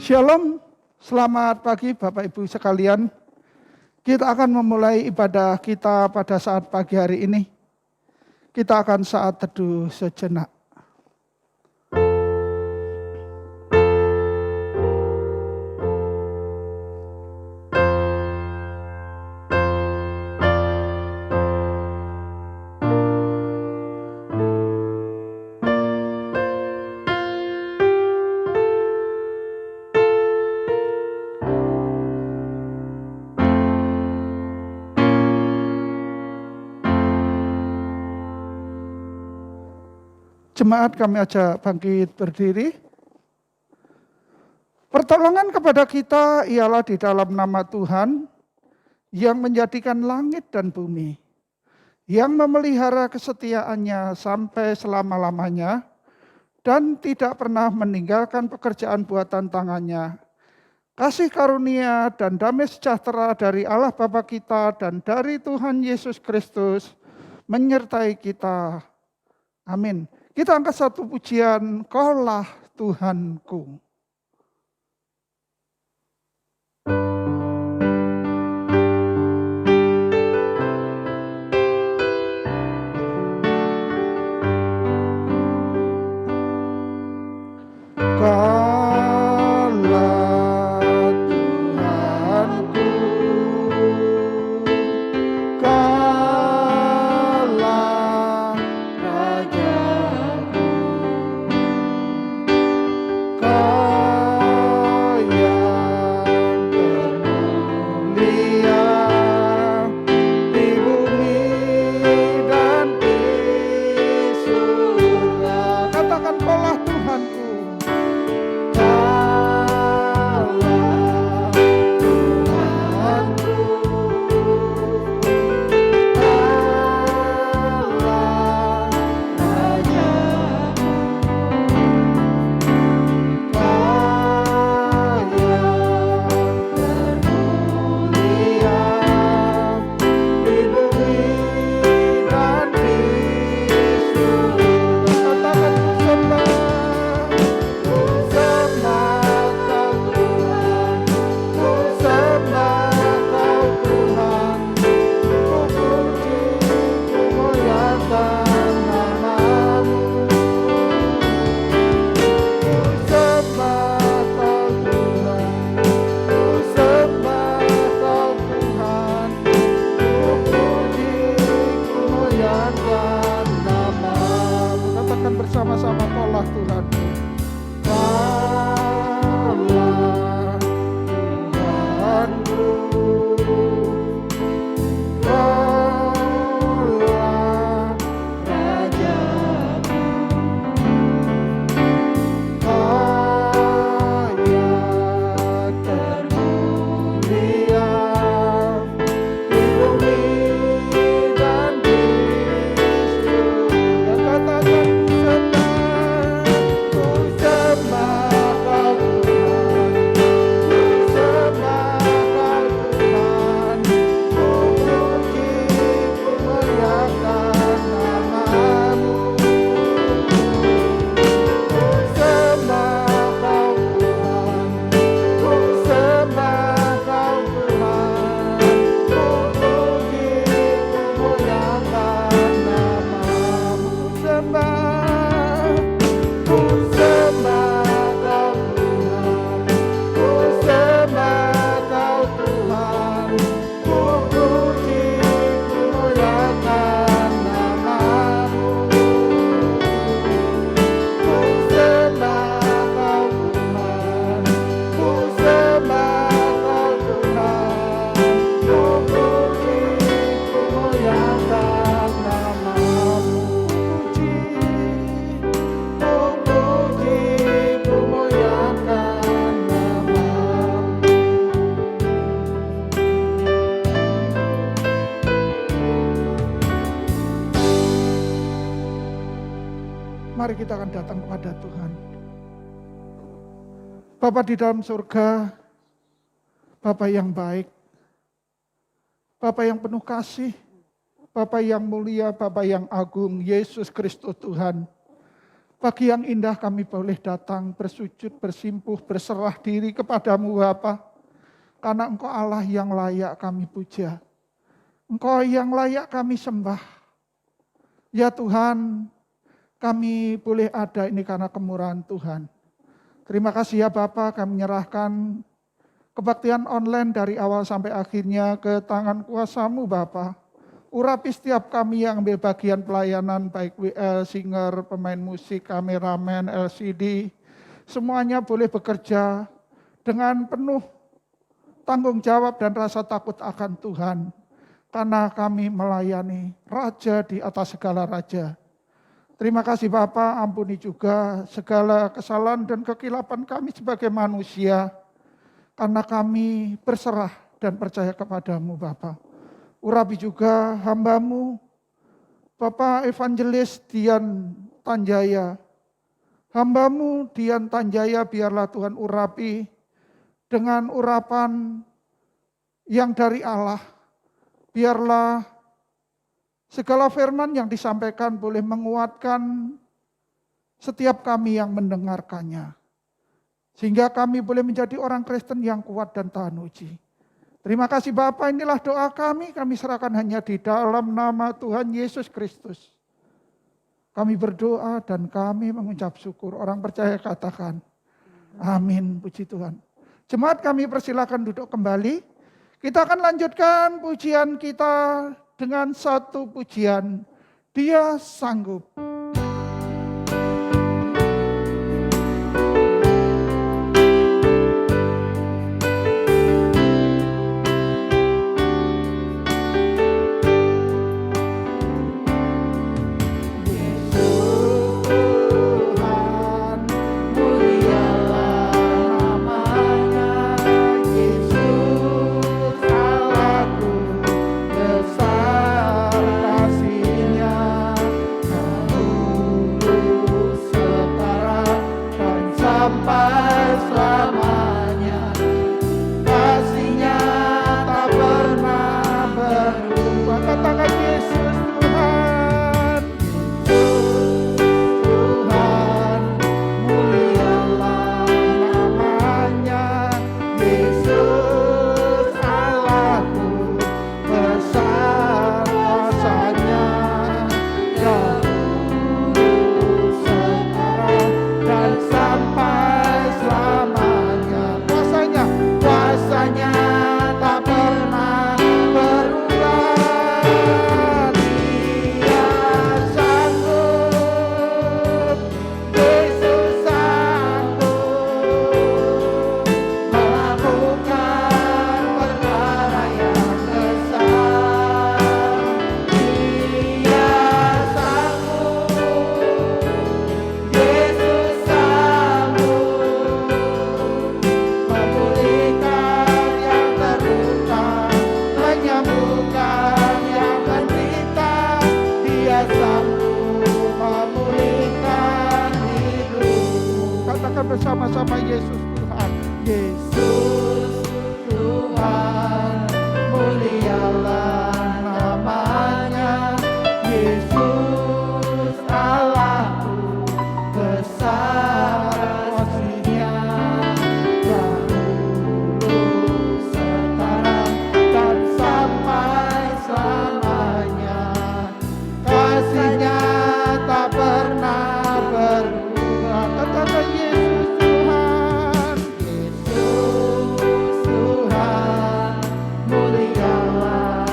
Shalom, selamat pagi Bapak Ibu sekalian. Kita akan memulai ibadah kita pada saat pagi hari ini. Kita akan saat teduh sejenak. Jemaat, kami ajak bangkit berdiri. Pertolongan kepada kita ialah di dalam nama Tuhan yang menjadikan langit dan bumi, yang memelihara kesetiaannya sampai selama-lamanya dan tidak pernah meninggalkan pekerjaan buatan tangannya. Kasih karunia dan damai sejahtera dari Allah Bapa kita dan dari Tuhan Yesus Kristus menyertai kita. Amin. Kita angkat satu pujian, Kaulah Tuhanku. Mari kita akan datang kepada Tuhan. Bapa di dalam surga, Bapa yang baik, Bapa yang penuh kasih, Bapa yang mulia, Bapa yang agung, Yesus Kristus Tuhan. Pagi yang indah kami boleh datang, bersujud, bersimpuh, berserah diri kepadamu Bapa. Karena Engkau Allah yang layak kami puja. Engkau yang layak kami sembah. Ya Tuhan, kami boleh ada ini karena kemurahan Tuhan. Terima kasih ya Bapa, kami menyerahkan kebaktian online dari awal sampai akhirnya ke tangan kuasa-Mu Bapa. Urapi setiap kami yang ambil bagian pelayanan, baik WL, singer, pemain musik, kameramen, LCD. Semuanya boleh bekerja dengan penuh tanggung jawab dan rasa takut akan Tuhan. Karena kami melayani Raja di atas segala Raja. Terima kasih Bapa, ampuni juga segala kesalahan dan kekilapan kami sebagai manusia. Karena kami berserah dan percaya kepadamu Bapa. Urapi juga hamba-Mu, Bapak Evangelis Dian Tanjaya. Hamba-Mu Dian Tanjaya biarlah Tuhan urapi dengan urapan yang dari Allah. Biarlah segala firman yang disampaikan boleh menguatkan setiap kami yang mendengarkannya. Sehingga kami boleh menjadi orang Kristen yang kuat dan tahan uji. Terima kasih Bapa, inilah doa kami serahkan hanya di dalam nama Tuhan Yesus Kristus. Kami berdoa dan kami mengucap syukur. Orang percaya katakan, amin, puji Tuhan. Jemaat kami persilakan duduk kembali. Kita akan lanjutkan pujian kita dengan satu pujian, Dia Sanggup. Bersama-sama Yesus Tuhan. Yesus Tuhan, mulialah namanya. Yesus Allahku, besar kasih-Nya, dahulu sekarang dan sampai selamanya. Kasih-Nya tak pernah berubah. Katakan Yesus. Tuhan, mulialah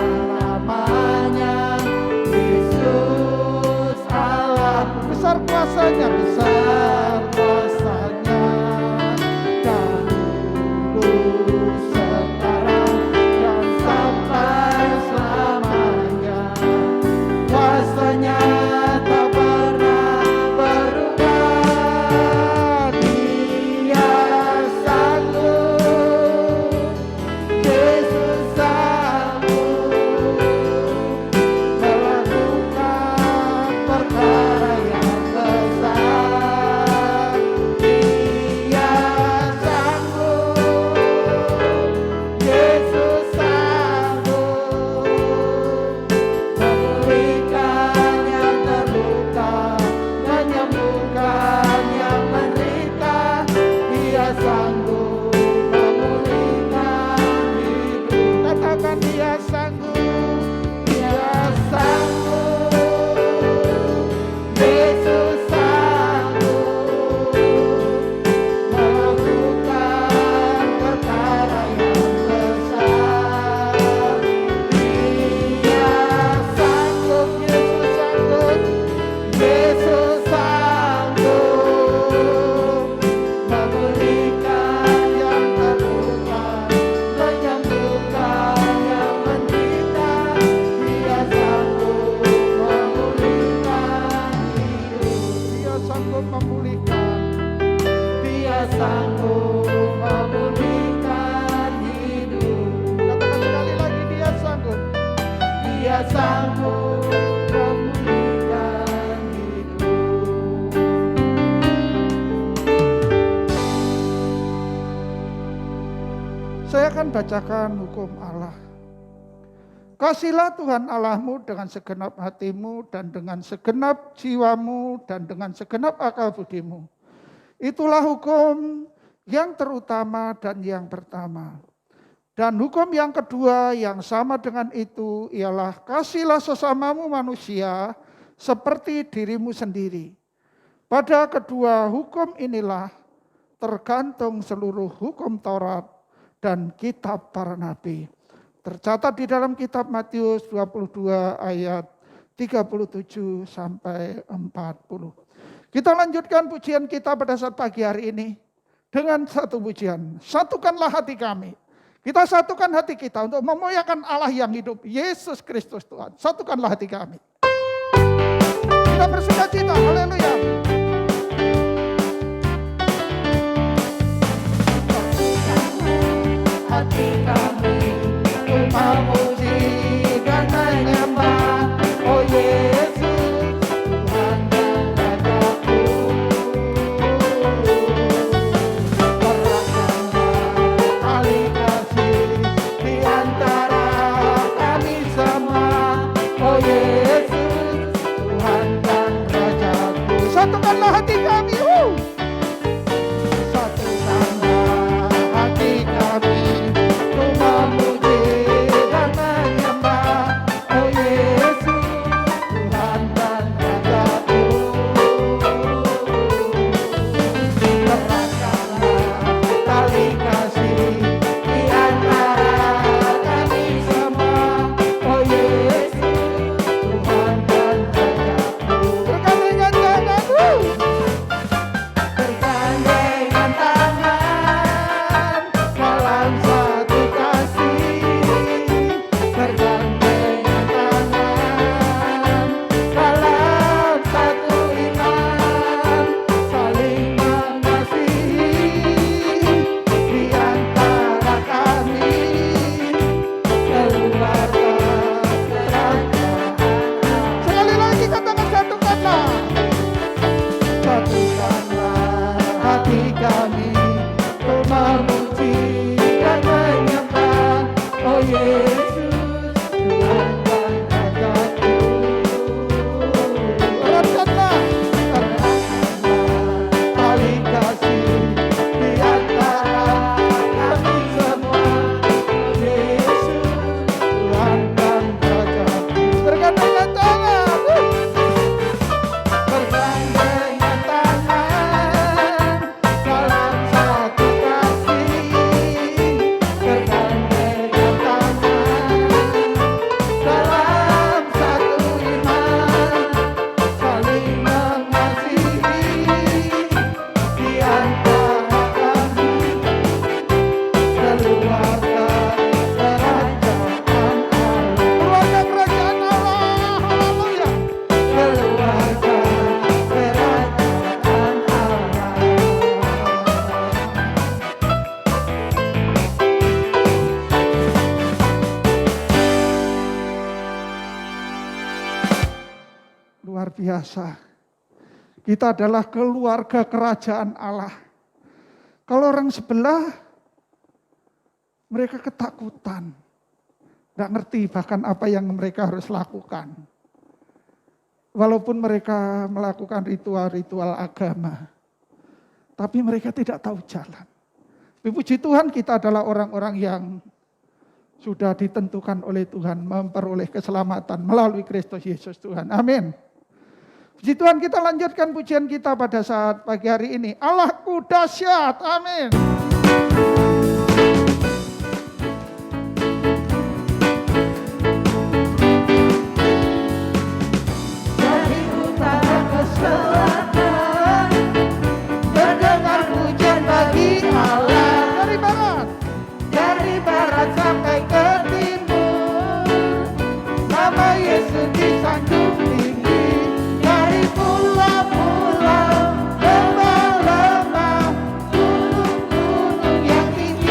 Saya akan bacakan hukum Allah. Kasihlah Tuhan Allahmu dengan segenap hatimu dan dengan segenap jiwamu dan dengan segenap akal budimu. Itulah hukum yang terutama dan yang pertama. Dan hukum yang kedua yang sama dengan itu ialah kasihlah sesamamu manusia seperti dirimu sendiri. Pada kedua hukum inilah tergantung seluruh hukum Taurat dan kitab para nabi. Tercatat di dalam kitab Matius 22 ayat 37 sampai 40. Kita lanjutkan pujian kita pada saat pagi hari ini dengan satu pujian. Satukanlah hati kami. Kita satukan hati kita untuk memuliakan Allah yang hidup, Yesus Kristus Tuhan. Satukanlah hati kami. Kita bersukacita, haleluya. Hati kami memuji dan menyembah, oh Yesus Tuhan dan Rajaku. Perasaan tali kasih di antara kami semua, oh Yesus Tuhan dan Rajaku. Satukanlah hati kami. Satukanlah hati kami. Luar biasa. Kita adalah keluarga kerajaan Allah. Kalau orang sebelah, mereka ketakutan. Nggak ngerti bahkan apa yang mereka harus lakukan. Walaupun mereka melakukan ritual-ritual agama. Tapi mereka tidak tahu jalan. Puji Tuhan, kita adalah orang-orang yang sudah ditentukan oleh Tuhan memperoleh keselamatan melalui Kristus Yesus Tuhan. Amin. Puji Tuhan, kita lanjutkan pujian kita pada saat pagi hari ini. Allahku dahsyat. Amin. Dari utara ke selatan, terdengar pujian bagi Allah. Dari barat sampai ke timur, nama Yesus disanjung tinggi. Dari pulau-pulau, lembah-lembah, gunung-gunung yang tinggi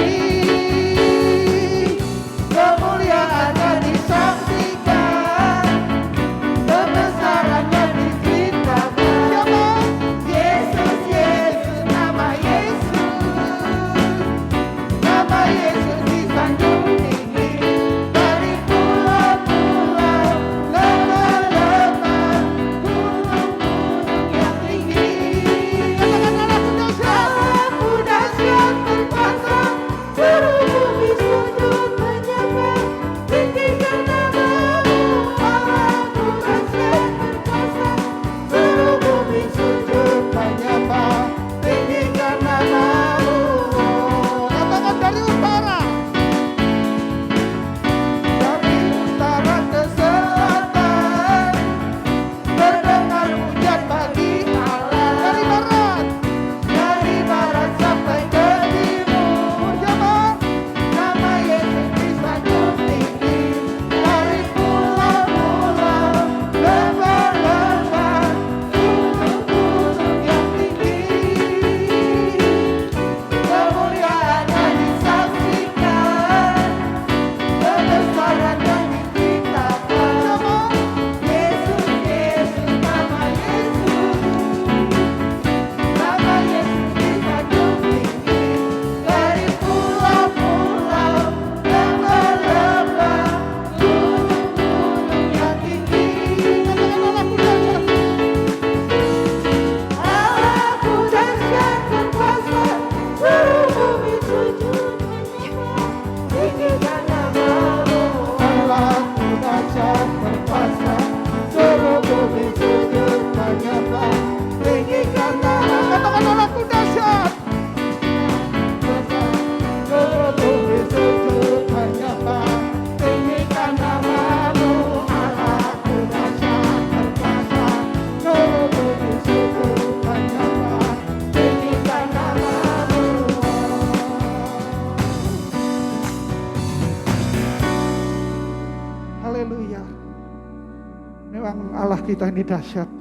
kita ini dahsyat.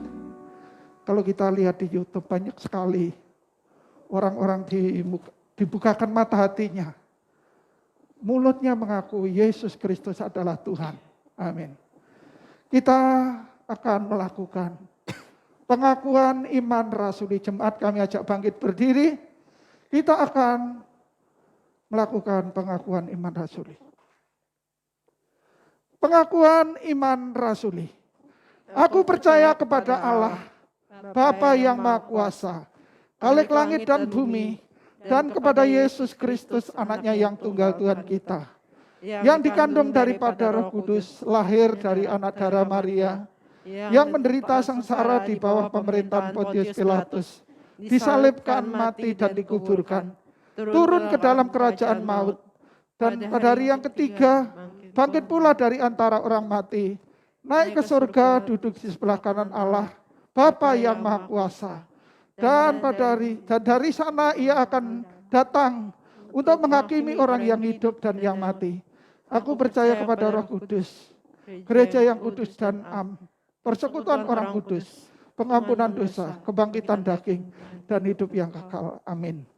Kalau kita lihat di YouTube banyak sekali orang-orang dibukakan mata hatinya. Mulutnya mengaku Yesus Kristus adalah Tuhan. Amin. Kita akan melakukan pengakuan iman rasuli. Jemaat kami ajak bangkit berdiri. Kita akan melakukan pengakuan iman rasuli. Pengakuan iman rasuli. Aku percaya kepada Allah, Bapa yang Maha Kuasa, Khalik langit dan bumi, dan kepada Yesus Kristus anaknya yang tunggal Tuhan kita, yang dikandung daripada Roh Kudus, lahir dari anak darah Maria, yang menderita sengsara di bawah pemerintahan Pontius Pilatus, disalibkan, mati dan dikuburkan, turun ke dalam kerajaan maut, dan pada hari yang ketiga bangkit pula dari antara orang mati, naik ke surga, duduk di sebelah kanan Allah, Bapa yang Maha Kuasa. Dan dari sana ia akan datang untuk menghakimi orang yang hidup dan yang mati. Aku percaya kepada Roh Kudus, gereja yang kudus dan persekutuan orang kudus, pengampunan dosa, kebangkitan daging, dan hidup yang kekal. Amin.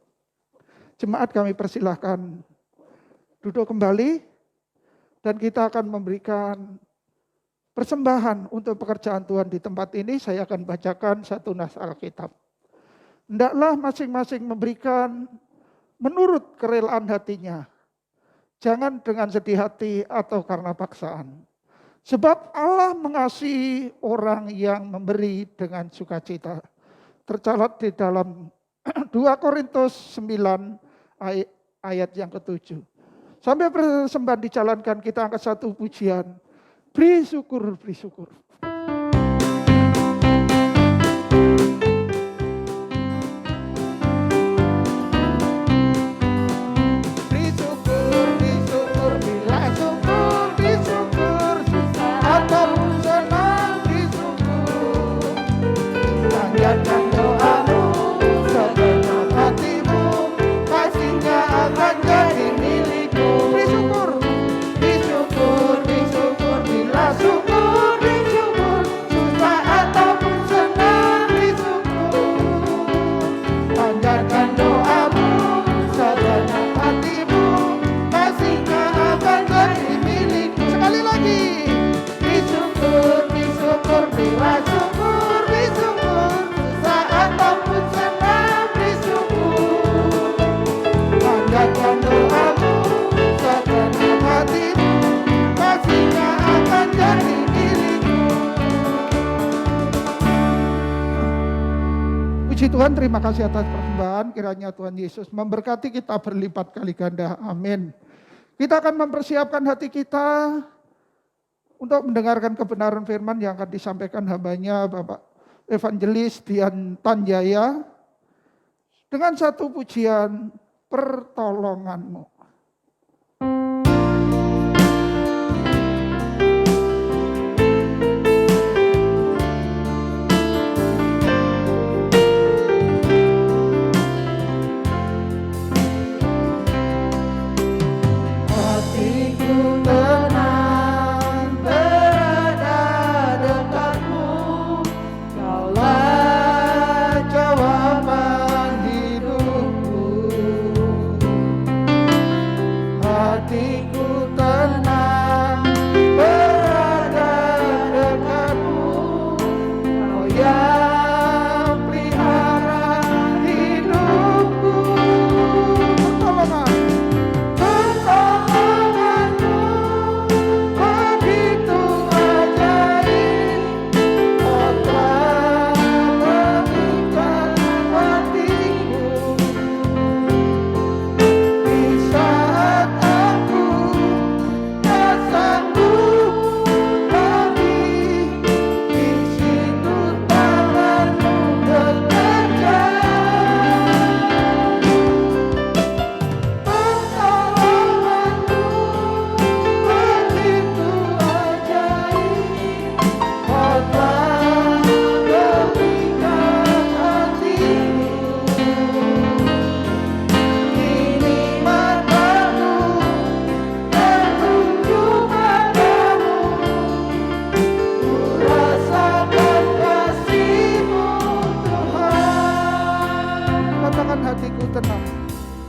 Jemaat kami persilahkan duduk kembali, dan kita akan memberikan persembahan untuk pekerjaan Tuhan di tempat ini. Saya akan bacakan satu nas Alkitab. Hendaklah masing-masing memberikan menurut kerelaan hatinya. Jangan dengan sedih hati atau karena paksaan. Sebab Allah mengasihi orang yang memberi dengan sukacita. Tercatat di dalam 2 Korintus 9 ayat yang ke-7. Sampai persembahan dijalankan, kita angkat satu pujian. Beri syukur, beri syukur. Tuhan, terima kasih atas persembahan. Kiranya Tuhan Yesus memberkati kita berlipat kali ganda. Amin. Kita akan mempersiapkan hati kita untuk mendengarkan kebenaran firman yang akan disampaikan hambanya Bapak Evangelis Dian Tanjaya dengan satu pujian, Pertolonganmu. Jawaban hidupku.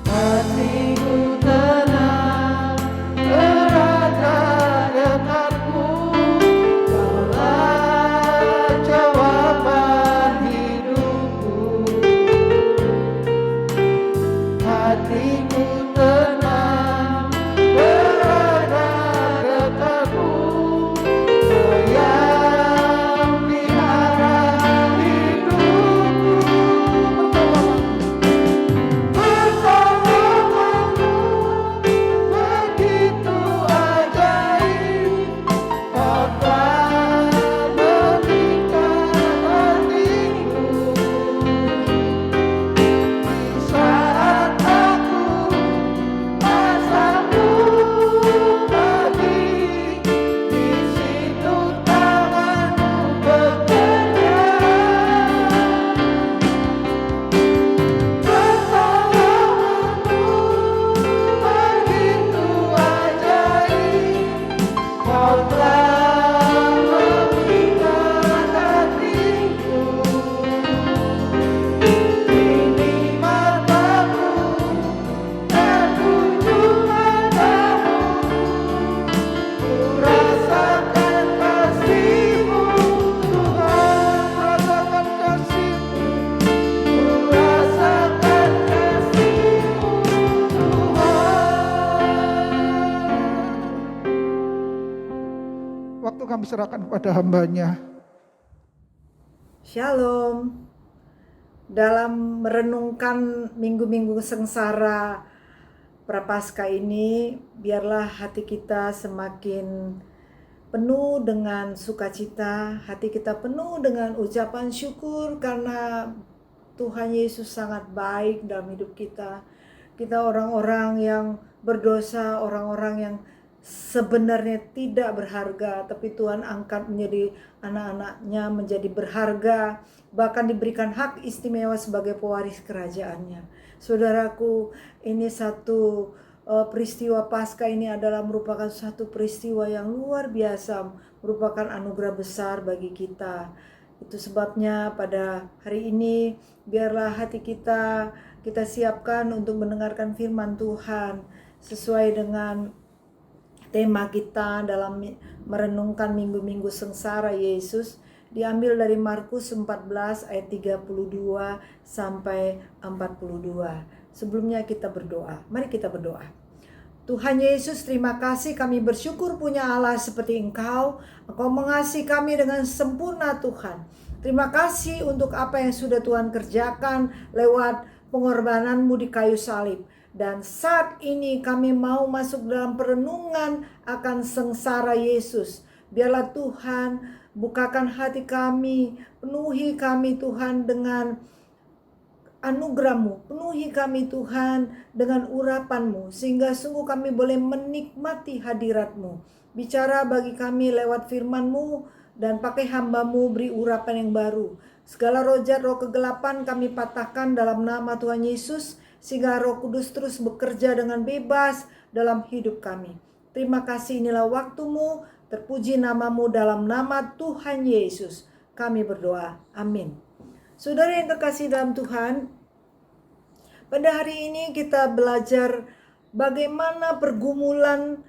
Hatiku tenang berada dekatmu, kaulah jawaban hidupku. Hatiku tenang berada dekatmu, kau yang pelihara hidupku. Pertolonganmu begitu ajaib, kau telah memikat hatiku. Di saat aku pasamu lagi, di situ tanganmu bekerja. Pertolonganmu begitu ajaib, kau telah memikat hatiku. Ini mataku tertuju padamu, ku rasakan kasih-Mu Tuhan, rasakan kasih-Mu, ku rasakan kasih-Mu Tuhan. Waktu kami serahkan kepada hamba-Nya. Shalom. Dalam merenungkan minggu-minggu sengsara Prapaskah ini, biarlah hati kita semakin penuh dengan sukacita, hati kita penuh dengan ucapan syukur karena Tuhan Yesus sangat baik dalam hidup kita. Kita orang-orang yang berdosa, orang-orang yang sebenarnya tidak berharga, tapi Tuhan angkat menjadi anak-anaknya menjadi berharga, bahkan diberikan hak istimewa sebagai pewaris kerajaannya. Saudaraku, ini satu peristiwa Paskah ini adalah merupakan satu peristiwa yang luar biasa, merupakan anugerah besar bagi kita. Itu sebabnya pada hari ini biarlah hati kita siapkan untuk mendengarkan firman Tuhan sesuai dengan tema kita dalam merenungkan minggu-minggu sengsara Yesus, diambil dari Markus 14 ayat 32 sampai 42. Sebelumnya kita berdoa. Mari kita berdoa. Tuhan Yesus, terima kasih, kami bersyukur punya Allah seperti Engkau. Engkau mengasihi kami dengan sempurna Tuhan. Terima kasih untuk apa yang sudah Tuhan kerjakan lewat pengorbanan-Mu di kayu salib. Dan saat ini kami mau masuk dalam perenungan akan sengsara Yesus. Biarlah Tuhan bukakan hati kami, penuhi kami Tuhan dengan anugerah-Mu, penuhi kami Tuhan dengan urapan-Mu, sehingga sungguh kami boleh menikmati hadirat-Mu. Bicara bagi kami lewat firman-Mu, dan pakai hamba-Mu beri urapan yang baru. Segala roh jahat, roh kegelapan kami patahkan dalam nama Tuhan Yesus, sehingga Roh Kudus terus bekerja dengan bebas dalam hidup kami. Terima kasih, inilah waktu-Mu, terpuji nama-Mu, dalam nama Tuhan Yesus kami berdoa, amin. Saudara yang terkasih dalam Tuhan, pada hari ini kita belajar bagaimana pergumulan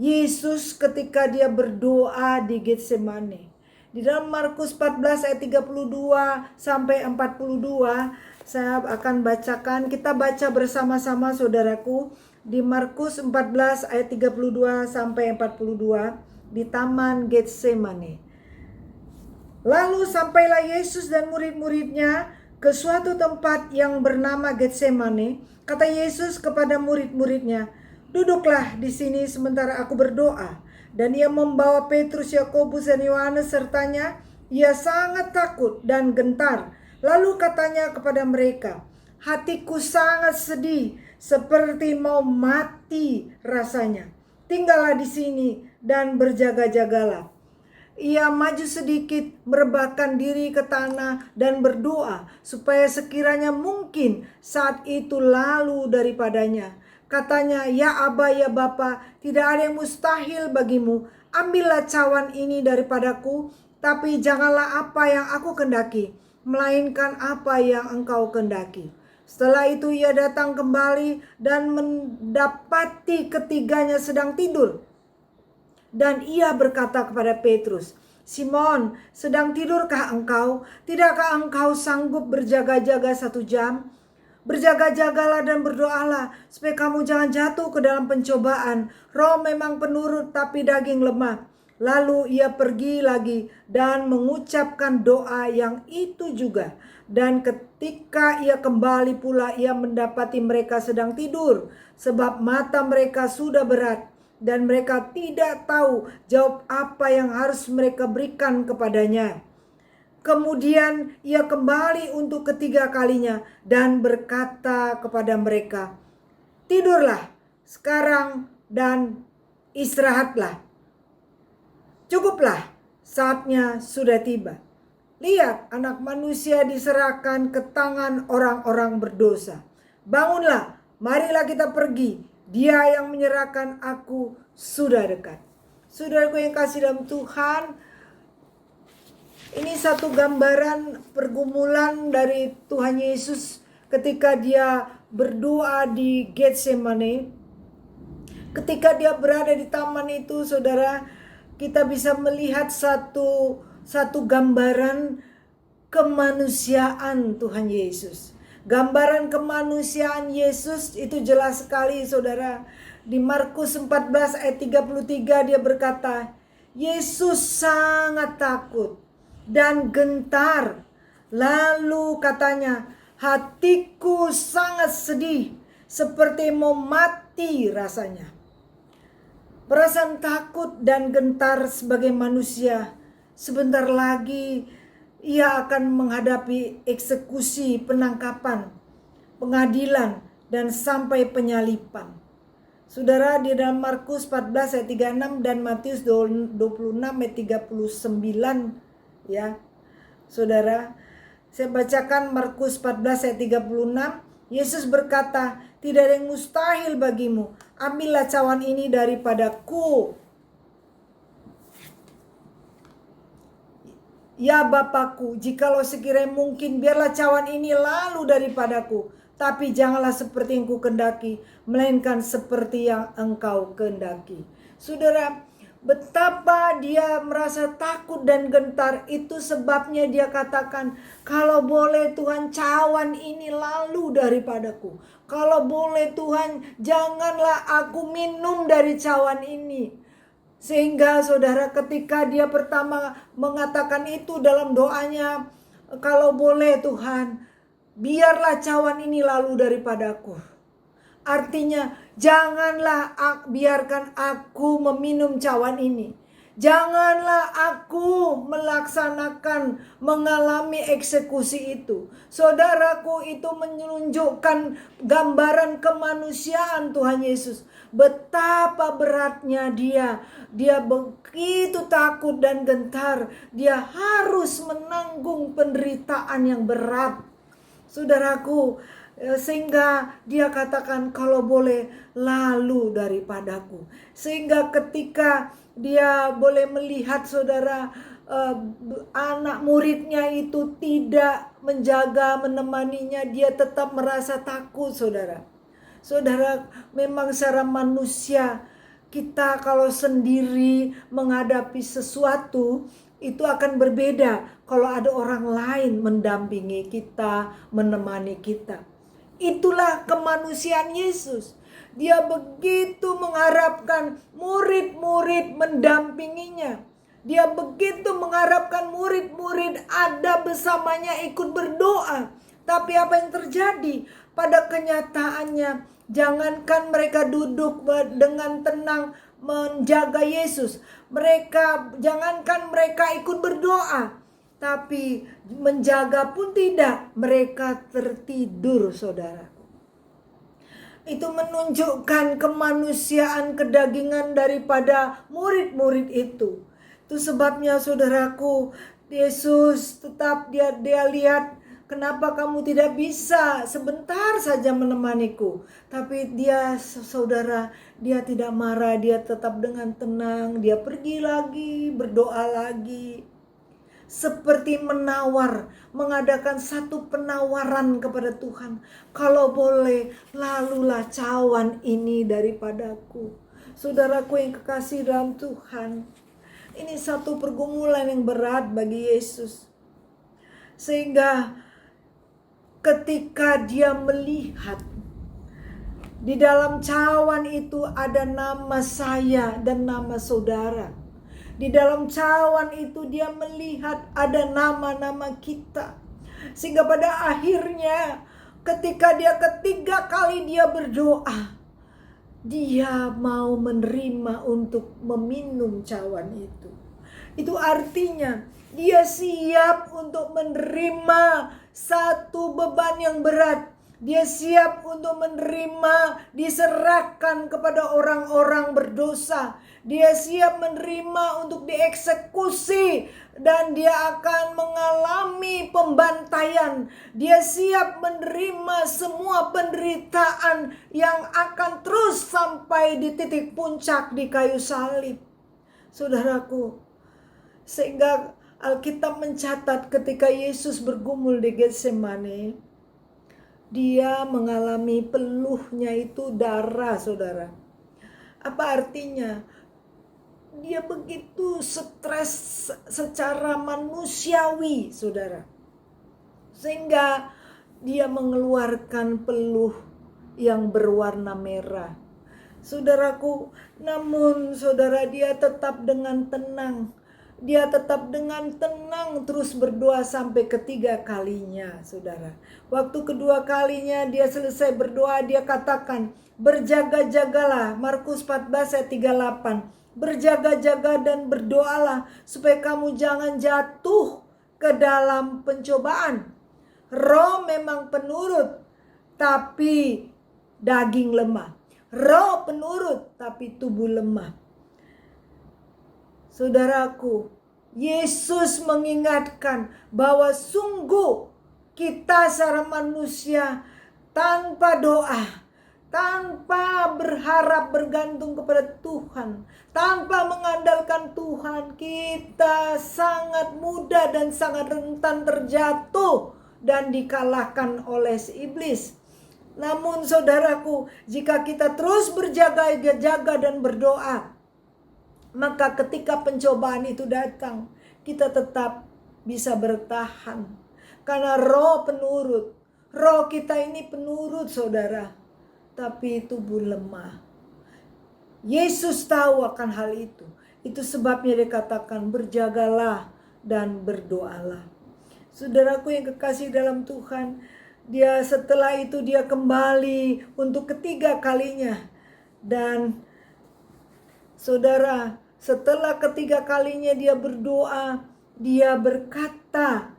Yesus ketika dia berdoa di Getsemane. Di dalam Markus 14 ayat 32 sampai 42, saya akan bacakan, kita baca bersama-sama saudaraku, di Markus 14 ayat 32 sampai 42 di Taman Getsemane. Lalu sampailah Yesus dan murid-muridnya ke suatu tempat yang bernama Getsemane. Kata Yesus kepada murid-muridnya, "Duduklah di sini sementara aku berdoa." Dan ia membawa Petrus, Yakobus dan Yohanes sertanya. Ia sangat takut dan gentar. Lalu katanya kepada mereka, "Hatiku sangat sedih, seperti mau mati rasanya. Tinggallah di sini dan berjaga-jagalah." Ia maju sedikit, merebahkan diri ke tanah dan berdoa supaya sekiranya mungkin saat itu lalu daripadanya. Katanya, "Ya Aba, ya Bapa, tidak ada yang mustahil bagimu. Ambillah cawan ini daripadaku, tapi janganlah apa yang aku kehendaki, melainkan apa yang Engkau kehendaki." Setelah itu ia datang kembali dan mendapati ketiganya sedang tidur. Dan ia berkata kepada Petrus, "Simon, sedang tidurkah engkau? Tidakkah engkau sanggup berjaga-jaga 1 jam? Berjaga-jagalah dan berdoalah, supaya kamu jangan jatuh ke dalam pencobaan. Roh memang penurut, tapi daging lemah." Lalu ia pergi lagi dan mengucapkan doa yang itu juga. Dan ketika ia kembali pula, ia mendapati mereka sedang tidur, sebab mata mereka sudah berat. Dan mereka tidak tahu jawab apa yang harus mereka berikan kepadanya. Kemudian ia kembali untuk ketiga kalinya dan berkata kepada mereka, "Tidurlah sekarang dan istirahatlah. Cukuplah, saatnya sudah tiba. Lihat, Anak Manusia diserahkan ke tangan orang-orang berdosa. Bangunlah, marilah kita pergi. Dia yang menyerahkan aku sudah dekat." Saudaraku yang kasih dalam Tuhan, ini satu gambaran pergumulan dari Tuhan Yesus ketika dia berdoa di Getsemani. Ketika dia berada di taman itu, saudara, kita bisa melihat satu gambaran kemanusiaan Tuhan Yesus. Gambaran kemanusiaan Yesus itu jelas sekali, saudara. Di Markus 14 ayat 33 dia berkata, "Yesus sangat takut dan gentar. Lalu katanya, hatiku sangat sedih, seperti mau mati rasanya." Perasaan takut dan gentar sebagai manusia, sebentar lagi ia akan menghadapi eksekusi, penangkapan, pengadilan, dan sampai penyalipan. Saudara, di dalam Markus 14 ayat 36 dan Matius 26 ayat 39, ya. Saudara, saya bacakan Markus 14 ayat 36. Yesus berkata, "Tidak ada yang mustahil bagimu. Ambillah cawan ini daripadaku. Ya Bapakku, jikalau sekiranya mungkin, biarlah cawan ini lalu daripadaku. Tapi janganlah seperti yang kukendaki, melainkan seperti yang engkau kehendaki." Saudara, betapa dia merasa takut dan gentar, itu sebabnya dia katakan, "Kalau boleh Tuhan, cawan ini lalu daripadaku. Kalau boleh Tuhan, janganlah aku minum dari cawan ini." Sehingga saudara, ketika dia pertama mengatakan itu dalam doanya, "Kalau boleh Tuhan, biarlah cawan ini lalu daripadaku." Artinya, janganlah biarkan aku meminum cawan ini. Janganlah aku melaksanakan, mengalami eksekusi itu. Saudaraku, itu menunjukkan gambaran kemanusiaan Tuhan Yesus. Betapa beratnya dia. Dia begitu takut dan gentar. Dia harus menanggung penderitaan yang berat. Saudaraku, sehingga dia katakan, "Kalau boleh lalu daripadaku." Sehingga ketika dia boleh melihat, saudara, anak muridnya itu tidak menjaga, menemaninya, dia tetap merasa takut, saudara. Saudara, memang secara manusia kita kalau sendiri menghadapi sesuatu itu akan berbeda kalau ada orang lain mendampingi kita, menemani kita. Itulah kemanusiaan Yesus. Dia begitu mengharapkan murid-murid mendampinginya. Dia begitu mengharapkan murid-murid ada bersamanya, ikut berdoa. Tapi apa yang terjadi? Pada kenyataannya, jangankan mereka duduk dengan tenang menjaga Yesus, jangankan mereka ikut berdoa, tapi menjaga pun tidak, mereka tertidur, saudara. Itu menunjukkan kemanusiaan, kedagingan daripada murid-murid itu. Itu sebabnya, saudaraku, Yesus tetap dia lihat, "Kenapa kamu tidak bisa sebentar saja menemaniku?" Tapi dia, saudara, dia tidak marah, dia tetap dengan tenang, dia pergi lagi, berdoa lagi. seperti menawar, mengadakan satu penawaran kepada Tuhan. Kalau boleh, lalulah cawan ini daripadaku. Saudaraku yang kekasih dalam Tuhan, ini satu pergumulan yang berat bagi Yesus. Sehingga ketika dia melihat di dalam cawan itu ada nama saya dan nama saudara. Di dalam cawan itu dia melihat ada nama-nama kita. Sehingga pada akhirnya ketika dia ketiga kali dia berdoa, dia mau menerima untuk meminum cawan itu. Itu artinya dia siap untuk menerima satu beban yang berat. Dia siap untuk menerima, diserahkan kepada orang-orang berdosa. Dia siap menerima untuk dieksekusi dan dia akan mengalami pembantaian. Dia siap menerima semua penderitaan yang akan terus sampai di titik puncak di kayu salib. Saudaraku, sehingga Alkitab mencatat ketika Yesus bergumul di Getsemani, dia mengalami peluhnya itu darah, saudara. Apa artinya? Dia begitu stres secara manusiawi, saudara. Sehingga dia mengeluarkan peluh yang berwarna merah. Saudaraku, namun saudara, dia tetap dengan tenang. Dia tetap dengan tenang terus berdoa sampai ketiga kalinya, saudara. Waktu kedua kalinya dia selesai berdoa, dia katakan, berjaga-jagalah. Markus 14 ayat 38. Berjaga-jaga dan berdoalah supaya kamu jangan jatuh ke dalam pencobaan. Roh memang penurut, tapi daging lemah. Roh penurut, tapi tubuh lemah. Saudaraku, Yesus mengingatkan bahwa sungguh kita secara manusia tanpa doa, tanpa berharap bergantung kepada Tuhan, tanpa mengandalkan Tuhan, kita sangat mudah dan sangat rentan terjatuh dan dikalahkan oleh si iblis. Namun saudaraku, jika kita terus berjaga-jaga dan berdoa, maka ketika pencobaan itu datang, kita tetap bisa bertahan. Karena roh penurut. Roh kita ini penurut, saudara. Tapi tubuh lemah. Yesus tahu akan hal itu. Itu sebabnya dia katakan berjagalah dan berdoalah. Saudaraku yang kekasih dalam Tuhan, dia setelah itu dia kembali untuk ketiga kalinya. Dan saudara, setelah ketiga kalinya dia berdoa, dia berkata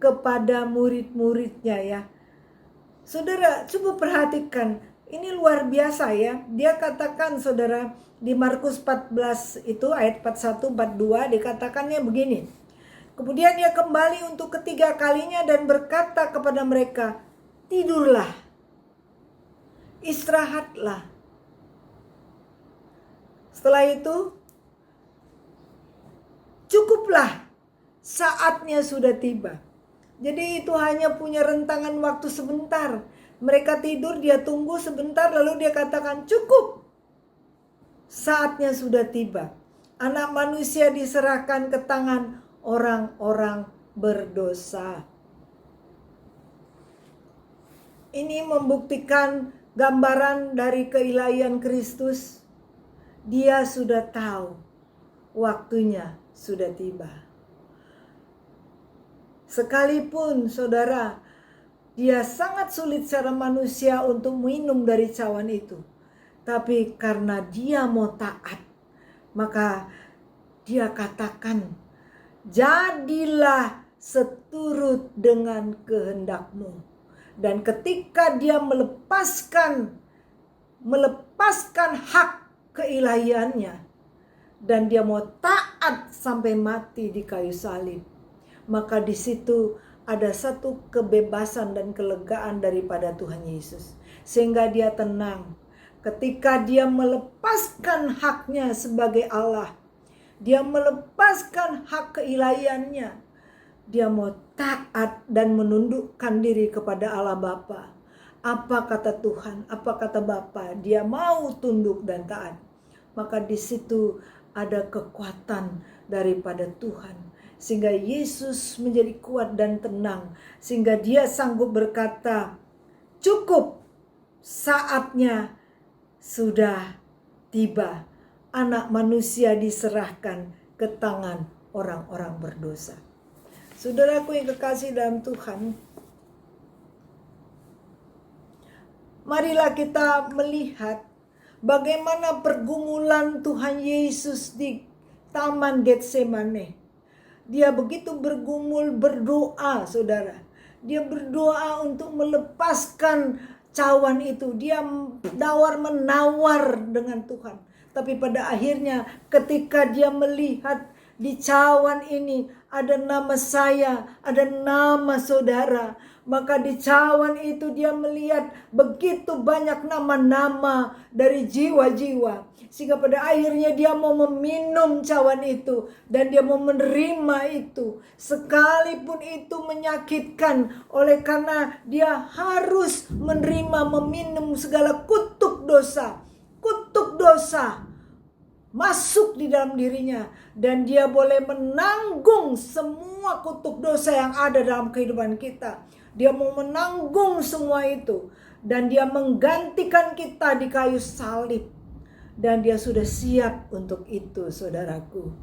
kepada murid-muridnya ya. Saudara, coba perhatikan, ini luar biasa ya. Dia katakan saudara, di Markus 14 itu ayat 41, 42 dikatakannya begini. Kemudian dia kembali untuk ketiga kalinya dan berkata kepada mereka, tidurlah, istirahatlah. Setelah itu, cukuplah, saatnya sudah tiba. Jadi itu hanya punya rentangan waktu sebentar. Mereka tidur, dia tunggu sebentar, lalu dia katakan cukup. Saatnya sudah tiba. Anak manusia diserahkan ke tangan orang-orang berdosa. Ini membuktikan gambaran dari keilahian Kristus. Dia sudah tahu waktunya sudah tiba. Sekalipun saudara, dia sangat sulit secara manusia untuk minum dari cawan itu. Tapi karena dia mau taat, maka dia katakan, jadilah seturut dengan kehendakmu. Dan ketika dia melepaskan hak keilahiannya, dan dia mau taat sampai mati di kayu salib, maka di situ ada satu kebebasan dan kelegaan daripada Tuhan Yesus, sehingga dia tenang ketika dia melepaskan haknya sebagai Allah. Dia melepaskan hak keilahiannya. Dia mau taat dan menundukkan diri kepada Allah Bapa. Apa kata Tuhan, apa kata Bapa, dia mau tunduk dan taat. Maka di situ ada kekuatan daripada Tuhan. Sehingga Yesus menjadi kuat dan tenang. Sehingga dia sanggup berkata, cukup, saatnya sudah tiba. Anak manusia diserahkan ke tangan orang-orang berdosa. Saudaraku yang kekasih dalam Tuhan, marilah kita melihat bagaimana pergumulan Tuhan Yesus di Taman Getsemane. Dia begitu bergumul, berdoa, saudara. Dia berdoa untuk melepaskan cawan itu. Dia menawar dengan Tuhan. Tapi pada akhirnya ketika dia melihat di cawan ini ada nama saya, ada nama saudara. Maka di cawan itu dia melihat begitu banyak nama-nama dari jiwa-jiwa. Sehingga pada akhirnya dia mau meminum cawan itu. Dan dia mau menerima itu. Sekalipun itu menyakitkan. Oleh karena dia harus menerima, meminum segala kutuk dosa. Kutuk dosa masuk di dalam dirinya. Dan dia boleh menanggung semua kutuk dosa yang ada dalam kehidupan kita. Dia mau menanggung semua itu. Dan dia menggantikan kita di kayu salib. Dan dia sudah siap untuk itu, saudaraku.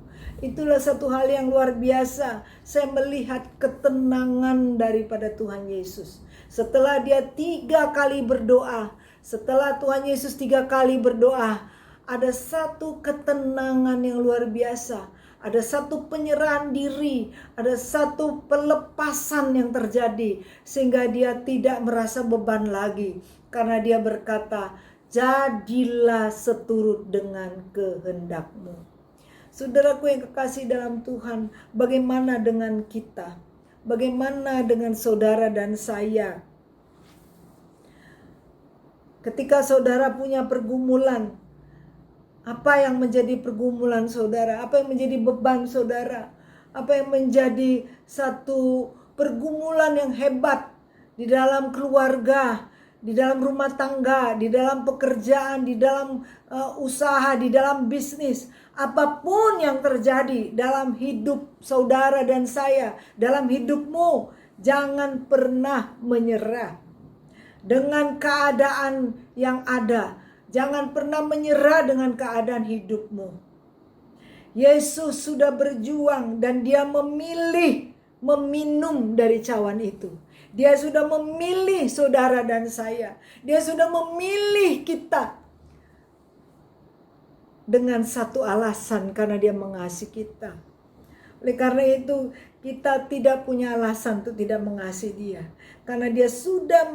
Itulah satu hal yang luar biasa. Saya melihat ketenangan daripada Tuhan Yesus. Setelah dia 3 kali berdoa. Setelah Tuhan Yesus 3 kali berdoa, ada satu ketenangan yang luar biasa. Ada satu penyerahan diri. Ada satu pelepasan yang terjadi. Sehingga dia tidak merasa beban lagi. Karena dia berkata, jadilah seturut dengan kehendakmu. Saudaraku yang kekasih dalam Tuhan, bagaimana dengan kita? Bagaimana dengan saudara dan saya? Ketika saudara punya pergumulan, apa yang menjadi pergumulan saudara? Apa yang menjadi beban saudara? Apa yang menjadi satu pergumulan yang hebat di dalam keluarga, di dalam rumah tangga, di dalam pekerjaan, di dalam usaha, di dalam bisnis. Apapun yang terjadi dalam hidup saudara dan saya, dalam hidupmu, jangan pernah menyerah dengan keadaan yang ada. Jangan pernah menyerah dengan keadaan hidupmu. Yesus sudah berjuang dan dia memilih meminum dari cawan itu. Dia sudah memilih saudara dan saya. Dia sudah memilih kita. Dengan satu alasan, karena dia mengasihi kita. Oleh karena itu, kita tidak punya alasan untuk tidak mengasihi dia. Karena dia sudah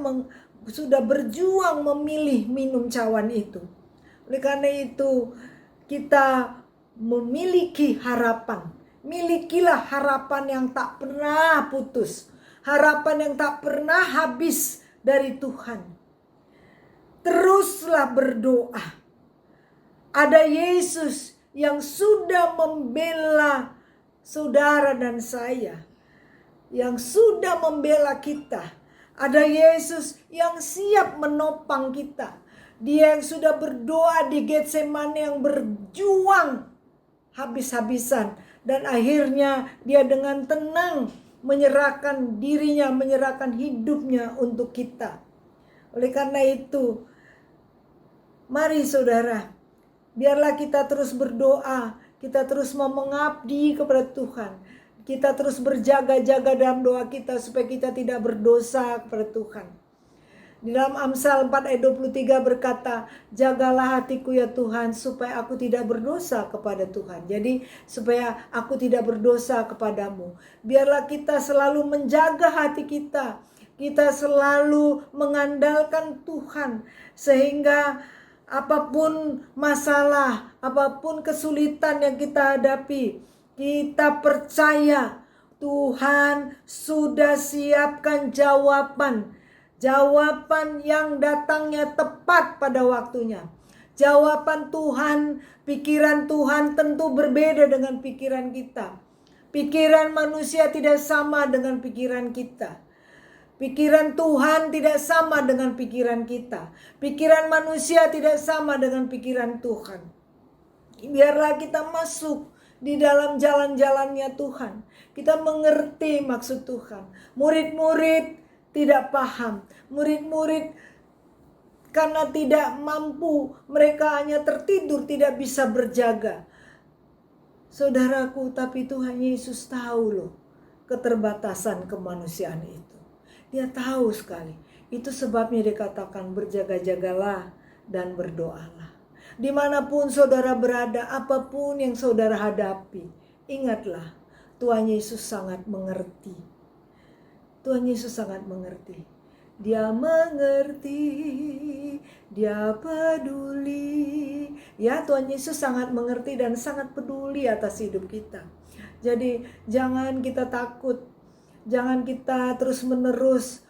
berjuang memilih minum cawan itu. Oleh karena itu, kita memiliki harapan. Milikilah harapan yang tak pernah putus. Harapan yang tak pernah habis dari Tuhan. Teruslah berdoa. Ada Yesus yang sudah membela saudara dan saya. Yang sudah membela kita. Ada Yesus yang siap menopang kita. Dia yang sudah berdoa di Getsemane, yang berjuang habis-habisan. Dan akhirnya dia dengan tenang menyerahkan dirinya, menyerahkan hidupnya untuk kita. Oleh karena itu, mari saudara, biarlah kita terus berdoa, kita terus mau mengabdi kepada Tuhan. Kita terus berjaga-jaga dalam doa kita supaya kita tidak berdosa kepada Tuhan. Di dalam Amsal 4 ayat 23 berkata, jagalah hatiku ya Tuhan supaya aku tidak berdosa kepada Tuhan. Jadi supaya aku tidak berdosa kepadamu. Biarlah kita selalu menjaga hati kita. Kita selalu mengandalkan Tuhan. Sehingga apapun masalah, apapun kesulitan yang kita hadapi, kita percaya Tuhan sudah siapkan jawaban. Jawaban yang datangnya tepat pada waktunya. Jawaban Tuhan, pikiran Tuhan tentu berbeda dengan pikiran kita. Pikiran manusia tidak sama dengan pikiran kita. Pikiran Tuhan tidak sama dengan pikiran kita. Pikiran manusia tidak sama dengan pikiran Tuhan. Biarlah kita masuk di dalam jalan-jalannya Tuhan. Kita mengerti maksud Tuhan. Murid-murid tidak paham. Murid-murid karena tidak mampu, mereka hanya tertidur, tidak bisa berjaga. Saudaraku, tapi Tuhan Yesus tahu loh keterbatasan kemanusiaan itu. Dia tahu sekali. Itu sebabnya dikatakan berjaga-jagalah dan berdoalah. Dimanapun saudara berada, apapun yang saudara hadapi, ingatlah Tuhan Yesus sangat mengerti. Tuhan Yesus sangat mengerti. Dia mengerti, dia peduli. Ya, Tuhan Yesus sangat mengerti dan sangat peduli atas hidup kita. Jadi jangan kita takut, jangan kita terus-menerus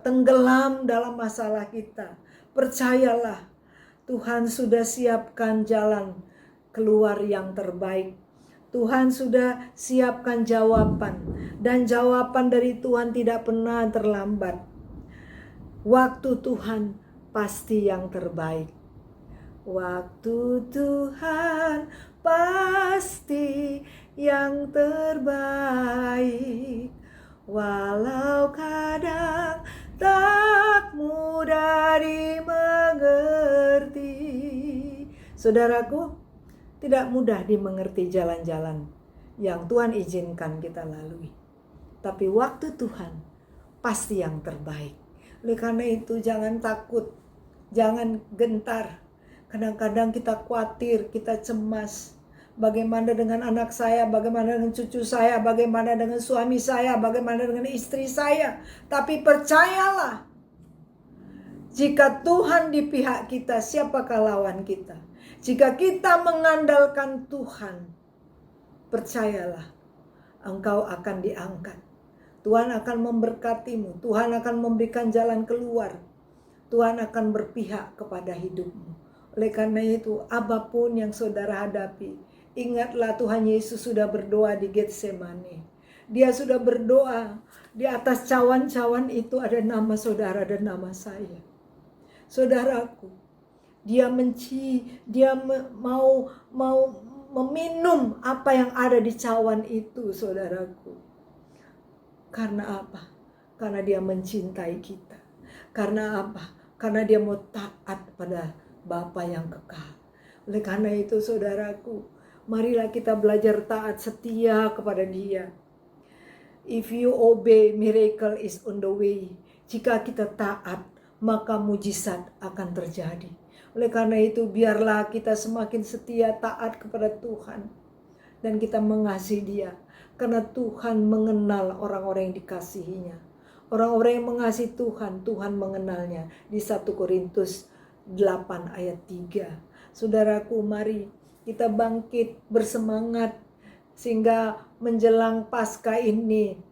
tenggelam dalam masalah kita. Percayalah, Tuhan sudah siapkan jalan keluar yang terbaik. Tuhan sudah siapkan jawaban, dan jawaban dari Tuhan tidak pernah terlambat. Waktu Tuhan pasti yang terbaik. Waktu Tuhan pasti yang terbaik. Walau kadang tak mudah dimengerti. Saudaraku, tidak mudah dimengerti jalan-jalan yang Tuhan izinkan kita lalui. Tapi waktu Tuhan pasti yang terbaik. Oleh karena itu jangan takut, jangan gentar. Kadang-kadang kita khawatir, kita cemas. Bagaimana dengan anak saya, bagaimana dengan cucu saya, bagaimana dengan suami saya, bagaimana dengan istri saya. Tapi percayalah, jika Tuhan di pihak kita, siapakah lawan kita? Jika kita mengandalkan Tuhan, percayalah, engkau akan diangkat. Tuhan akan memberkatimu, Tuhan akan memberikan jalan keluar, Tuhan akan berpihak kepada hidupmu. Oleh karena itu, apapun yang saudara hadapi, ingatlah Tuhan Yesus sudah berdoa di Getsemani. Dia sudah berdoa, di atas cawan-cawan itu ada nama saudara dan nama saya. Saudaraku, dia mau meminum apa yang ada di cawan itu, saudaraku. Karena apa? Karena dia mencintai kita. Karena apa? Karena dia mau taat pada Bapa yang kekal. Oleh karena itu saudaraku, marilah kita belajar taat setia kepada Dia. If you obey, miracle is on the way. Jika kita taat, maka mujizat akan terjadi. Oleh karena itu, biarlah kita semakin setia taat kepada Tuhan. Dan kita mengasihi Dia. Karena Tuhan mengenal orang-orang yang dikasihinya. Orang-orang yang mengasihi Tuhan, Tuhan mengenalnya. Di 1 Korintus 8 ayat 3. Saudaraku, mari kita bangkit bersemangat. Sehingga menjelang Paskah ini,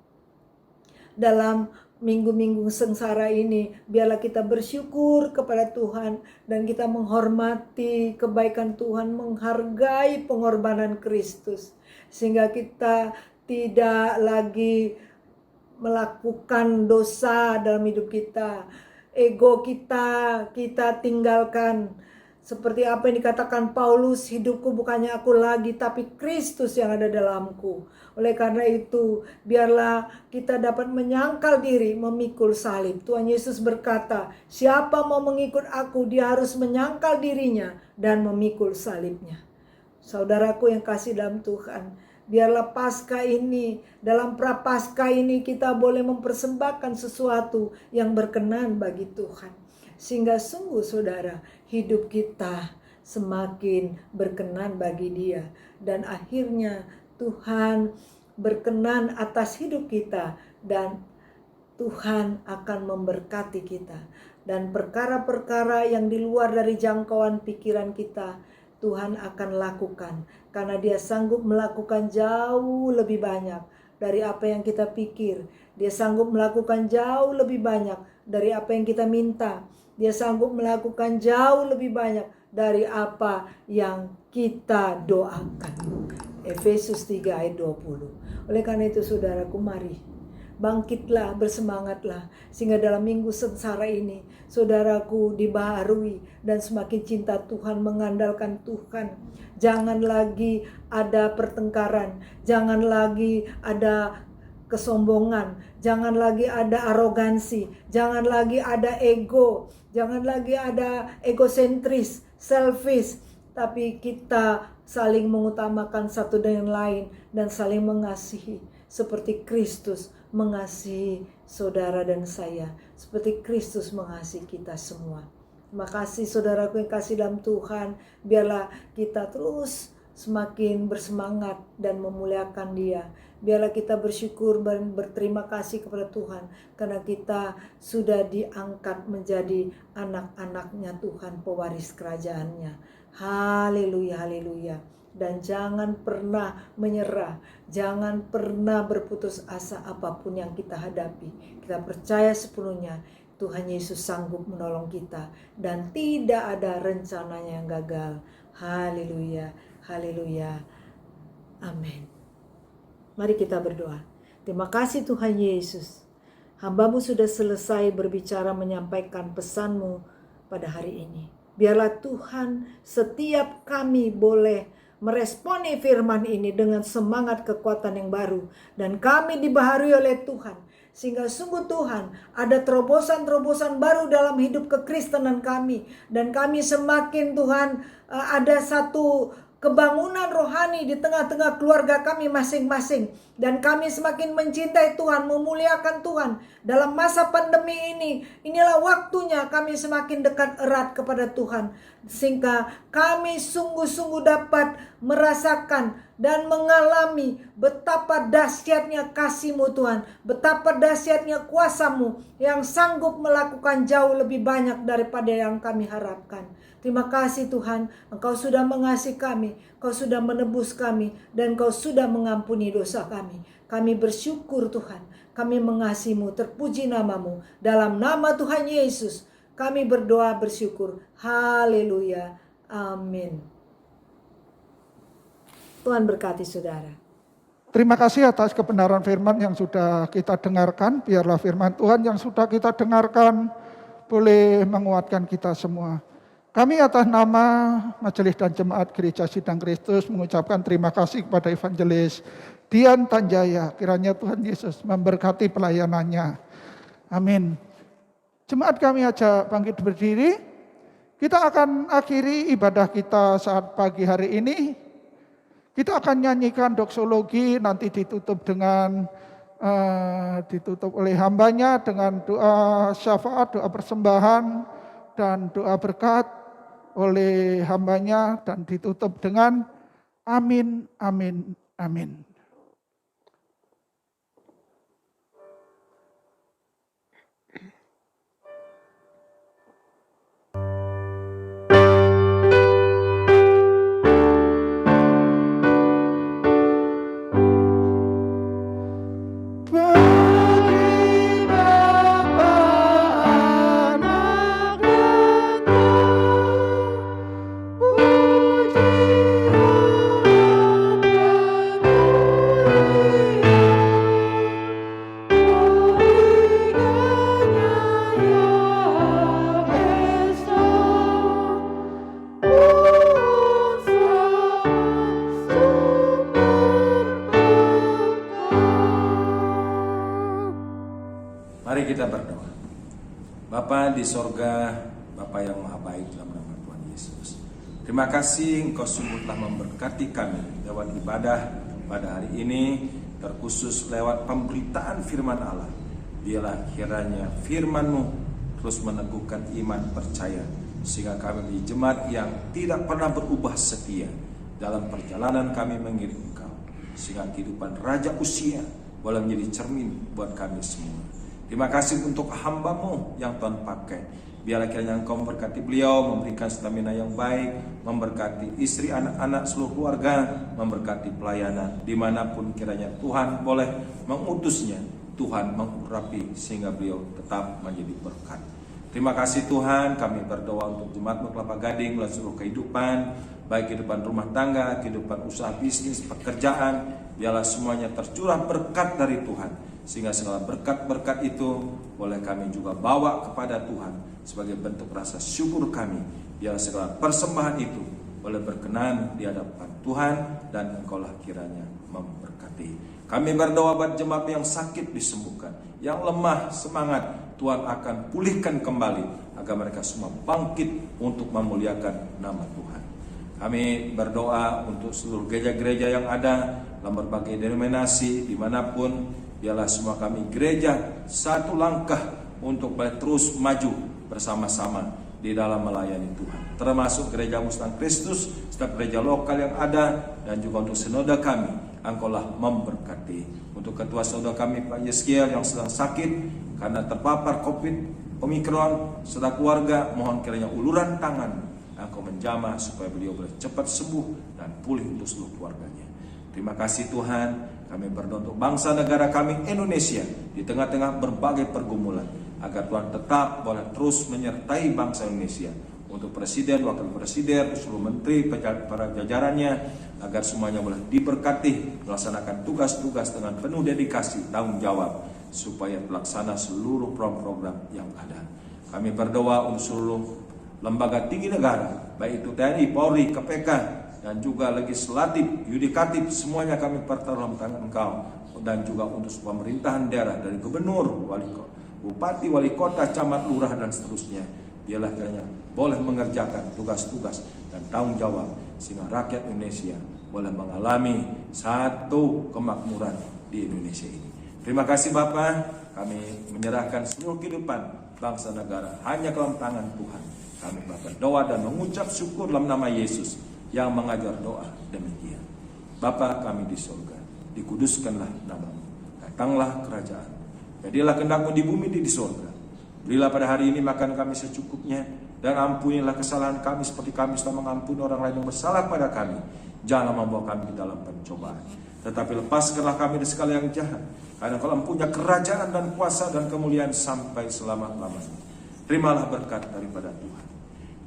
dalam minggu-minggu sengsara ini, biarlah kita bersyukur kepada Tuhan. Dan kita menghormati kebaikan Tuhan, menghargai pengorbanan Kristus. Sehingga kita tidak lagi melakukan dosa dalam hidup kita. Ego kita tinggalkan. Seperti apa yang dikatakan Paulus, hidupku bukannya aku lagi, tapi Kristus yang ada dalamku. Oleh karena itu, biarlah kita dapat menyangkal diri, memikul salib. Tuhan Yesus berkata, siapa mau mengikut aku, dia harus menyangkal dirinya dan memikul salibnya. Saudaraku yang kasih dalam Tuhan, biarlah Paskah ini, dalam prapaskah ini kita boleh mempersembahkan sesuatu yang berkenan bagi Tuhan. Sehingga sungguh saudara, hidup kita semakin berkenan bagi Dia. Dan akhirnya Tuhan berkenan atas hidup kita. Dan Tuhan akan memberkati kita. Dan perkara-perkara yang di luar dari jangkauan pikiran kita, Tuhan akan lakukan. Karena Dia sanggup melakukan jauh lebih banyak dari apa yang kita pikir. Dia sanggup melakukan jauh lebih banyak dari apa yang kita minta. Dia sanggup melakukan jauh lebih banyak dari apa yang kita doakan. Efesus 3 ayat 20. Oleh karena itu saudaraku, mari bangkitlah, bersemangatlah, sehingga dalam minggu sengsara ini saudaraku dibaharui dan semakin cinta Tuhan, mengandalkan Tuhan. Jangan lagi ada pertengkaran, jangan lagi ada kesombongan, jangan lagi ada arogansi, jangan lagi ada ego, jangan lagi ada egosentris, selfish, tapi kita saling mengutamakan satu dengan lain dan saling mengasihi seperti Kristus mengasihi saudara dan saya, seperti Kristus mengasihi kita semua. Terima kasih saudaraku yang kasih dalam Tuhan. Biarlah kita terus semakin bersemangat dan memuliakan Dia. Biarlah kita bersyukur dan berterima kasih kepada Tuhan karena kita sudah diangkat menjadi anak-anaknya Tuhan, pewaris kerajaannya. Haleluya, haleluya. Dan jangan pernah menyerah, jangan pernah berputus asa apapun yang kita hadapi. Kita percaya sepenuhnya Tuhan Yesus sanggup menolong kita dan tidak ada rencananya yang gagal. Haleluya, haleluya, amin. Mari kita berdoa. Terima kasih Tuhan Yesus, hamba-Mu sudah selesai berbicara menyampaikan pesan-Mu pada hari ini. Biarlah Tuhan setiap kami boleh meresponi firman ini dengan semangat kekuatan yang baru. Dan kami dibaharui oleh Tuhan. Sehingga sungguh Tuhan ada terobosan-terobosan baru dalam hidup kekristenan kami. Dan kami semakin Tuhan ada satu kebangunan rohani di tengah-tengah keluarga kami masing-masing. Dan kami semakin mencintai Tuhan, memuliakan Tuhan. Dalam masa pandemi ini, inilah waktunya kami semakin dekat erat kepada Tuhan. Sehingga kami sungguh-sungguh dapat merasakan dan mengalami betapa dahsyatnya kasih-Mu Tuhan. Betapa dahsyatnya kuasa-Mu yang sanggup melakukan jauh lebih banyak daripada yang kami harapkan. Terima kasih Tuhan, Engkau sudah mengasihi kami, Engkau sudah menebus kami, dan Engkau sudah mengampuni dosa kami. Kami bersyukur Tuhan, kami mengasihi-Mu, terpuji nama-Mu. Dalam nama Tuhan Yesus, kami berdoa bersyukur. Haleluya, amin. Tuhan berkati saudara. Terima kasih atas kebenaran firman yang sudah kita dengarkan. Biarlah firman Tuhan yang sudah kita dengarkan boleh menguatkan kita semua. Kami atas nama Majelis dan Jemaat Gereja Sidang Kristus mengucapkan terima kasih kepada Evangelis Dian Tanjaya. Kiranya Tuhan Yesus memberkati pelayanannya. Amin. Jemaat kami ajak bangkit berdiri. Kita akan akhiri ibadah kita saat pagi hari ini. Kita akan nyanyikan doksologi, nanti ditutup dengan ditutup oleh hambanya dengan doa syafaat, doa persembahan, dan doa berkat oleh hambanya, dan ditutup dengan amin, amin, amin. Mari kita berdoa. Bapa di sorga, Bapa yang maha baik dalam nama Tuhan Yesus. Terima kasih Engkau sungguh telah memberkati kami lewat ibadah pada hari ini, terkhusus lewat pemberitaan firman Allah. Biarlah kiranya firman-Mu terus meneguhkan iman percaya, sehingga kami menjadi jemaat yang tidak pernah berubah setia dalam perjalanan kami mengiring Engkau, sehingga kehidupan Raja Usia boleh menjadi cermin buat kami semua. Terima kasih untuk hamba-Mu yang Tuhan pakai. Biarlah kiranya Engkau memberkati beliau, memberikan stamina yang baik, memberkati istri, anak-anak, seluruh keluarga, memberkati pelayanan. Dimanapun kiranya Tuhan boleh mengutusnya, Tuhan mengurapi sehingga beliau tetap menjadi berkat. Terima kasih Tuhan, kami berdoa untuk Jemaat Kelapa Gading melalui seluruh kehidupan, baik kehidupan rumah tangga, kehidupan usaha bisnis, pekerjaan, biarlah semuanya tercurah berkat dari Tuhan, sehingga segala berkat-berkat itu boleh kami juga bawa kepada Tuhan sebagai bentuk rasa syukur kami. Biarlah segala persembahan itu boleh berkenan di hadapan Tuhan, dan Engkaulah kiranya memberkati. Kami berdoa buat jemaat yang sakit disembuhkan, yang lemah semangat Tuhan akan pulihkan kembali, agar mereka semua bangkit untuk memuliakan nama Tuhan. Kami berdoa untuk seluruh gereja-gereja yang ada dalam berbagai denominasi dimanapun, biarlah semua kami gereja satu langkah untuk terus maju bersama-sama di dalam melayani Tuhan, termasuk gereja Muslim Kristus, setiap gereja lokal yang ada, dan juga untuk sinode kami. Engkaulah memberkati. Untuk ketua sinode kami Pak Yeskiel yang sedang sakit karena terpapar COVID Omikron, serta keluarga, mohon kiranya uluran tangan Engkau menjamah supaya beliau boleh cepat sembuh dan pulih untuk seluruh keluarganya. Terima kasih Tuhan, kami berdoa untuk bangsa negara kami Indonesia di tengah-tengah berbagai pergumulan, agar Tuhan tetap boleh terus menyertai bangsa Indonesia, untuk presiden, wakil presiden, seluruh menteri, para jajarannya, agar semuanya boleh diberkati melaksanakan tugas-tugas dengan penuh dedikasi, tanggung jawab, supaya pelaksana seluruh program-program yang ada. Kami berdoa untuk seluruh lembaga tinggi negara, baik itu TNI, Polri, KPK, dan juga legislatif, yudikatif, semuanya kami pertaruhkan tangan Engkau, dan juga untuk pemerintahan daerah dari gubernur, bupati, wali kota, camat, lurah, dan seterusnya. Biarlah kiranya boleh mengerjakan tugas-tugas dan tanggung jawab, sehingga rakyat Indonesia boleh mengalami satu kemakmuran di Indonesia ini. Terima kasih Bapa, kami menyerahkan seluruh kehidupan bangsa negara hanya ke dalam tangan Tuhan. Kami berdoa dan mengucap syukur dalam nama Yesus yang mengajar doa demikian. Bapa kami di surga, dikuduskanlah namamu, datanglah kerajaan, jadilah kehendak-Mu di bumi di surga. Berilah pada hari ini makan kami secukupnya, dan ampunilah kesalahan kami seperti kami sudah mengampuni orang lain yang bersalah pada kami. Jangan membawa kami ke dalam pencobaan, tetapi lepaskanlah kami dari segala yang jahat, karena Engkau punya kerajaan dan kuasa dan kemuliaan sampai selama-lamanya. Terimalah berkat daripada Tuhan.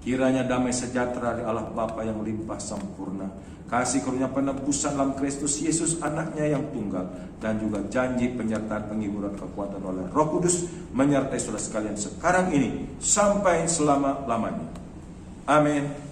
Kiranya damai sejahtera dari Allah Bapa yang limpah sempurna, kasih karunia penebusan dalam Kristus Yesus anaknya yang tunggal, dan juga janji penyertaan penghiburan kekuatan oleh Roh Kudus menyertai saudara sekalian sekarang ini sampai selama-lamanya. Amin.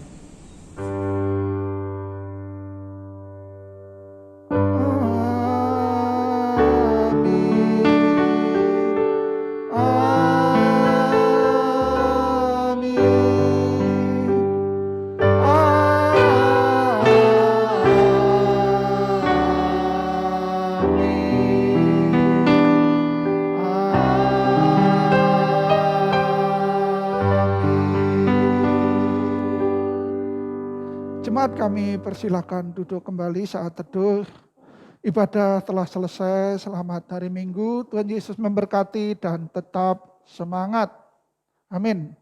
Jemaat kami persilakan duduk kembali saat teduh. Ibadah telah selesai, selamat hari Minggu. Tuhan Yesus memberkati dan tetap semangat. Amin.